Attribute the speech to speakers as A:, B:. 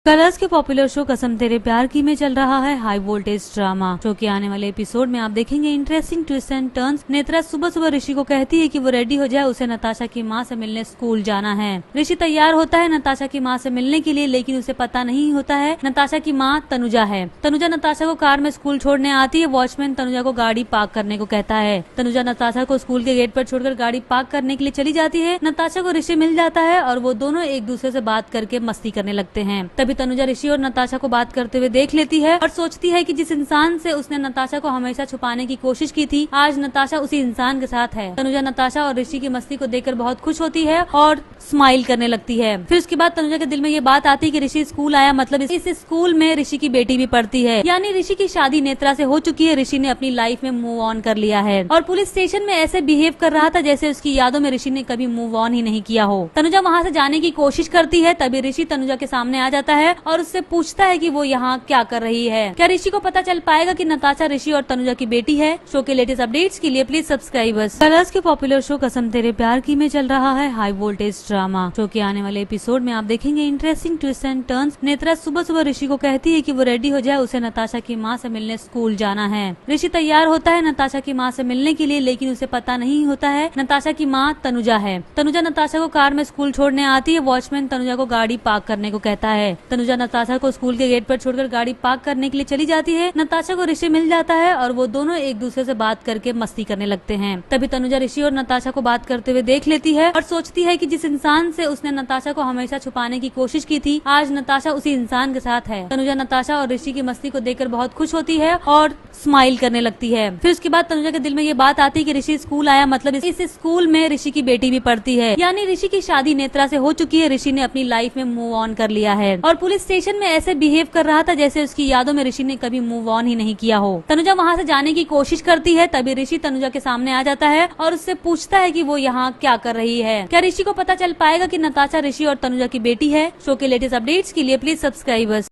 A: Colours के popular show कसम तेरे प्यार की में चल रहा है हाई वोल्टेज ड्रामा। शो के आने वाले एपिसोड में आप देखेंगे interesting twist and turns. Netra सुबह सुबह ऋषि को कहती है कि वो रेडी हो जाए, उसे नताशा की माँ से मिलने स्कूल जाना है। ऋषि तैयार होता है नताशा की माँ से मिलने के लिए, लेकिन उसे पता नहीं होता है नताशा की माँ तनुजा है। तनुजा नताशा को कार में स्कूल छोड़ने आती है। वॉचमैन तनुजा को गाड़ी पार्क करने को कहता है। तनुजा नताशा को स्कूल के गेट पर छोड़कर गाड़ी पार्क करने के लिए चली जाती है। नताशा को ऋषि मिल जाता है और वो दोनों एक दूसरे से बात करके मस्ती करने लगते हैं। तभी तनुजा ऋषि और नताशा को बात करते हुए देख लेती है और सोचती है कि जिस इंसान से उसने नताशा को हमेशा छुपाने की कोशिश की थी, आज नताशा उसी इंसान के साथ है। तनुजा नताशा और ऋषि की मस्ती को देखकर बहुत खुश होती है और स्माइल करने लगती है। फिर उसके बाद तनुजा के दिल में ये बात आती है कि ऋषि स्कूल आया, मतलब इस स्कूल में ऋषि की बेटी भी पढ़ती है, यानी ऋषि की शादी नेत्रा से हो चुकी है। ऋषि ने अपनी लाइफ में मूव ऑन कर लिया है और पुलिस स्टेशन में ऐसे बिहेव कर रहा था जैसे उसकी यादों में ऋषि ने कभी मूव ऑन ही नहीं किया हो। तनुजा वहाँ से जाने की कोशिश करती है। तभी ऋषि तनुजा के सामने आ जाता है और उससे पूछता है कि वो यहाँ क्या कर रही है। क्या ऋषि को पता चल पाएगा कि नताशा ऋषि और तनुजा की बेटी है? शो के लेटेस्ट अपडेट्स के लिए प्लीज सब्सक्राइब अस। कलर्स के पॉपुलर शो कसम तेरे प्यार की में चल रहा है हाई वोल्टेज ड्रामा। शो के आने वाले एपिसोड में आप देखेंगे interesting twist and turns. Netra सुबह सुबह ऋषि को कहती है कि वो रेडी हो जाए, उसे नताशा की माँ से मिलने स्कूल जाना है। ऋषि तैयार होता है नताशा की माँ से मिलने के लिए, लेकिन उसे पता नहीं होता है नताशा की माँ तनुजा है। तनुजा नताशा को कार में स्कूल छोड़ने आती है। वॉचमैन तनुजा को गाड़ी पार्क करने को कहता है। तनुजा नताशा को स्कूल के गेट पर छोड़कर गाड़ी पार्क करने के लिए चली जाती है। नताशा को ऋषि मिल जाता है और वो दोनों एक दूसरे से बात करके मस्ती करने लगते हैं। तभी तनुजा ऋषि और नताशा को बात करते हुए देख लेती है और सोचती है कि जिस इंसान से उसने नताशा को हमेशा छुपाने की कोशिश की थी, आज नताशा उसी इंसान के साथ है। तनुजा नताशा और ऋषि की मस्ती को देखकर बहुत खुश होती है और स्माइल करने लगती है। फिर उसके बाद तनुजा के दिल में ये बात आती है कि ऋषि स्कूल आया, मतलब इस स्कूल में ऋषि की बेटी भी पढ़ती है, यानी ऋषि की शादी नेत्रा से हो चुकी है। ऋषि ने अपनी लाइफ में मूव ऑन कर लिया है और पुलिस स्टेशन में ऐसे बिहेव कर रहा था जैसे उसकी यादों में ऋषि ने कभी मूव ऑन ही नहीं किया हो। तनुजा वहाँ से जाने की कोशिश करती है। तभी ऋषि तनुजा के सामने आ जाता है और उससे पूछता है कि वो यहाँ क्या कर रही है। क्या ऋषि को पता चल पाएगा कि नताशा ऋषि और तनुजा की बेटी है? शो के लेटेस्ट अपडेट्स के लिए प्लीज सब्सक्राइब अस।